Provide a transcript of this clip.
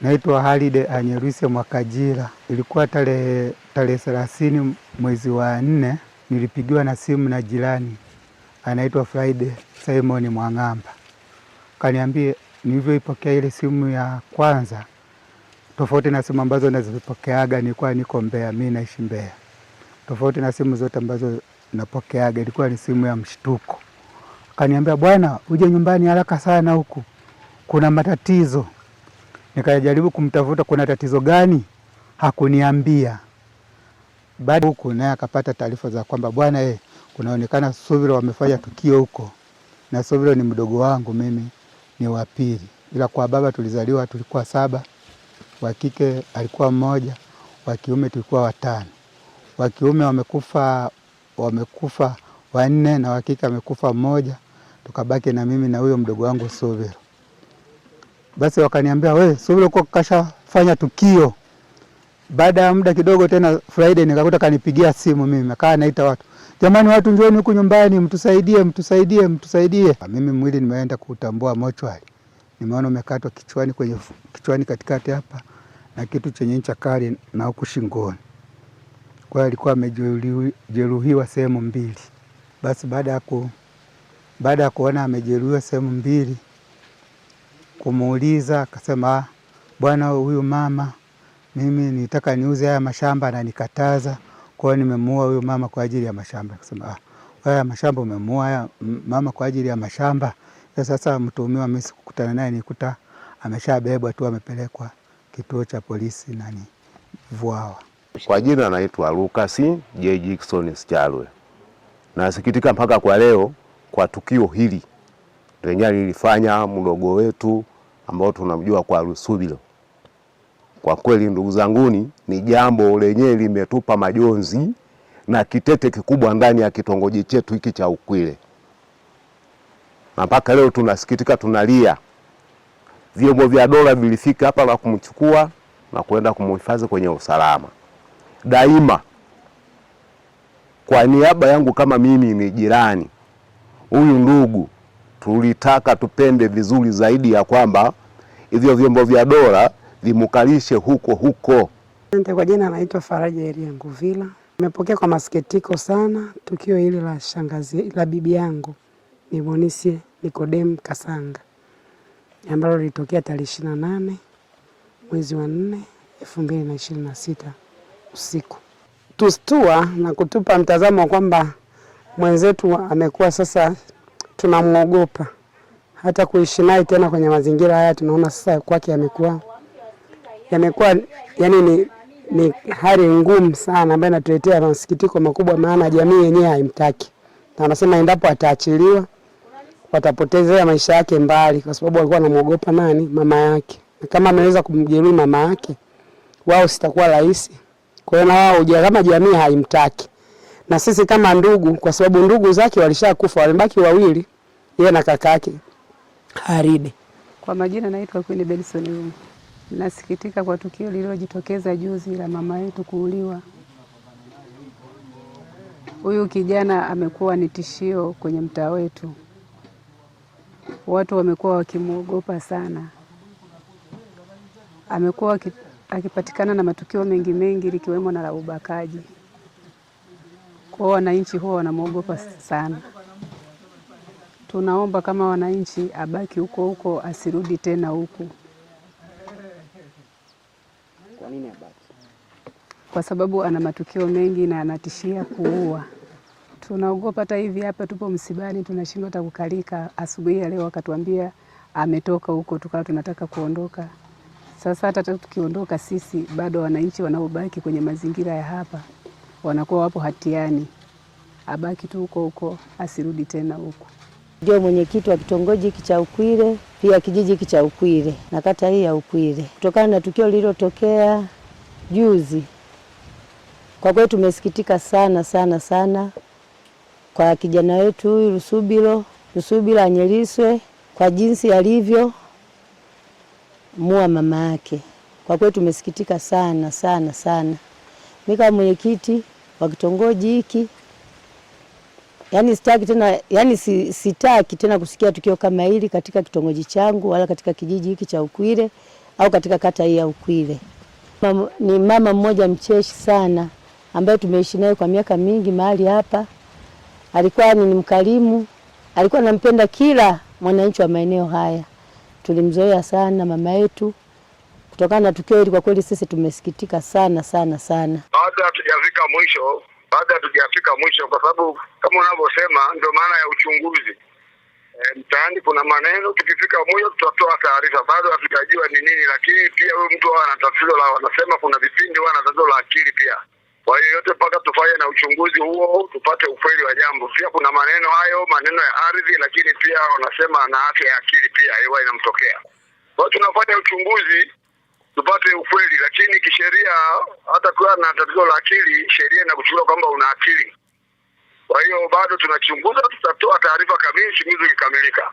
Naitwa Halide Anyerwise Mwakajira. Ilikuwa tarehe 30 mwezi wa 4, nilipigiwa na simu na jirani anaitwa Friday Simon Mwangamba. Kaniambia nilivyoipokea ile simu ya kwanza, tofauti na simu ambazo nazipokeaga, nilikuwa niko Mbeya, mimi naishi Mbeya. Tofauti na simu zote ambazo napokeaga, ilikuwa ni simu ya mshtuko. Kaniambia, bwana, uje nyumbani haraka sana huku, kuna matatizo. Nikajaribu kumtafuta kuna tatizo gani, hakuniambia. Baada huku naye akapata taarifa za kwamba bwana, kunaonekana Subilo wamefanya tukio huko, na Subilo ni mdogo wangu, mimi ni wa pili, ila kwa baba tulizaliwa tulikuwa 7, wa kike alikuwa 1, wa kiume tulikuwa 5. Wa kiume wamekufa 4 na wa kike amekufa 1, tukabaki na mimi na huyo mdogo wangu Subilo. Basi wakaniambia, wewe Subilo kwa kashafanya tukio. Baada ya muda kidogo tena Friday nikakuta kanipigia simu mimi, akawa anaita watu, jamani, watu njooni huku nyumbani, mtusaidie. Mimi mwili nimeenda kutambua mochwari, nimeona umekatwa kichwani katikati hapa na kitu chenye ncha kali na huku shingoni. Kwa hiyo alikuwa amejeruhiwa sehemu 2. Basi baada ya kuona amejeruhiwa sehemu 2, kumuuliza akasema, bwana, huyu mama mimi nitaka niuze haya mashamba na nikataza, kwa hiyo nimemuua huyu mama kwa ajili ya mashamba. Akasema, haya mashamba umemuua haya mama kwa ajili ya mashamba? Sasa mtuhumiwa mimi sikukutana naye, nikuta ameshabebwa tu, amepelekwa kituo cha polisi nani Vwawa. Kwa jina anaitwa Lucas J. Jackson Sichalwe. Nasikitika mpaka kwa leo kwa tukio hili lenyewe lilifanya mdogo wetu ambao tunamjua kwa Subilo. Kwa kweli ndugu zanguni, ni jambo lenyewe limetupa majonzi na kitete kikubwa ndani ya kitongoji chetu hiki cha Ukwile. Na mpaka leo tunasikitika, tunalia. Vyombo vya dola vilifika hapa na kumchukua na kwenda kumhifadhi kwenye usalama. Daima kwa niaba yangu kama mimi ni jirani, huyu ndugu tulitaka tupende vizuri zaidi ya kwamba hivyo vyombo vya dola vimukalishe huko. Kwa jina naitwa Faraja Elia Nguvila. Nimepokea kwa masikitiko sana tukio hili la shangazi la bibi yangu ni Bonisi Nikodem Kasanga, ambalo lilitokea tarehe 28 mwezi wa 4 2026 usiku. Tustua na kutupa mtazamo kwamba mwenzetu amekuwa sasa tunamuogopa hata kuishi naye tena kwenye mazingira haya. Tunaona sasa kwake yamekuwa yani ni hali ngumu sana ambayo inatuletea masikitiko makubwa, maana jamii yenyewe haimtaki. Na anasema endapo ataachiliwa watapotezea maisha yake mbali, kwa sababu alikuwa anamuogopa nani? Mama yake. Na kama ameweza kumjeruhi mama yake, wao sitakuwa rahisi. Kwa hiyo na wao kama jamii haimtaki. Na sisi kama ndugu, kwa sababu ndugu zake walishakufa, walibaki 2, yeye na kaka yake Haride. Kwa majina naitwa Queen Benson. Nasikitika kwa tukio lililojitokeza juzi la mama yetu kuuliwa. Huyu kijana amekuwa ni tishio kwenye mtaa wetu. Watu wamekuwa wakimuogopa sana. Amekuwa akipatikana na matukio mengi likiwemo na la ubakaji. Kwa wananchi huwa wanamuogopa sana. Tunaomba kama wananchi abaki huko, asirudi tena huku. Kwa nini abaki? Kwa sababu ana matukio mengi na anatishia kuua. Tunaogopa. Hata hivi hapa tupo msibani, tunashindwa hata kukalika. Asubuhi ya leo akatuambia ametoka huko, tukawa tunataka kuondoka. Sasa hata tukiondoka sisi, bado wananchi wanaobaki kwenye mazingira ya hapa wanakuwa wapo hatiani. Abaki tu huko, asirudi tena huko. Ndio mwenyekiti wa kitongoji hiki cha Ukwile, pia kijiji hiki cha Ukwile na kata hii ya Ukwile. Kutokana na tukio lililotokea juzi, kwa kweli tumesikitika sana kwa kijana wetu huyu Rusubilo Anyerwise, kwa jinsi alivyo mua mama yake. Kwa kweli tumesikitika sana. Mimi kama mwenyekiti wa kitongoji hiki, sitaki tena kusikia tukio kama hili katika kitongoji changu wala katika kijiji hiki cha Ukwile au katika kata hii ya Ukwile. Ni mama mmoja mcheshi sana ambaye tumeishi naye kwa miaka mingi mahali hapa. Alikuwa ni mkarimu, alikuwa anampenda kila mwananchi wa maeneo haya. Tulimzoea sana mama yetu. Kutokana na tukio hili kwa kweli sisi tumesikitika sana sana sana. Baada hatujafika mwisho kwa sababu kama unavyosema ndio maana ya uchunguzi. Mtaani kuna maneno, tukifika mwisho tutatoa taarifa. Bado hatujajua ni nini, lakini pia huyu mtu ana tatizo la, wanasema kuna vipindi ana tatizo la akili pia. Kwa hiyo yote mpaka tufanye na uchunguzi huo tupate ukweli wa jambo. Pia kuna maneno hayo, maneno ya ardhi, lakini pia wanasema ana afya ya akili pia hiyo inamtokea. Kwa hiyo tunafanya uchunguzi tupate ukweli, lakini kisheria hata kwa na tatizo la akili sheria inakuchukua kwamba una akili. Kwa hiyo bado tunachunguza, tutatoa taarifa kamili uchunguzi ukikamilika.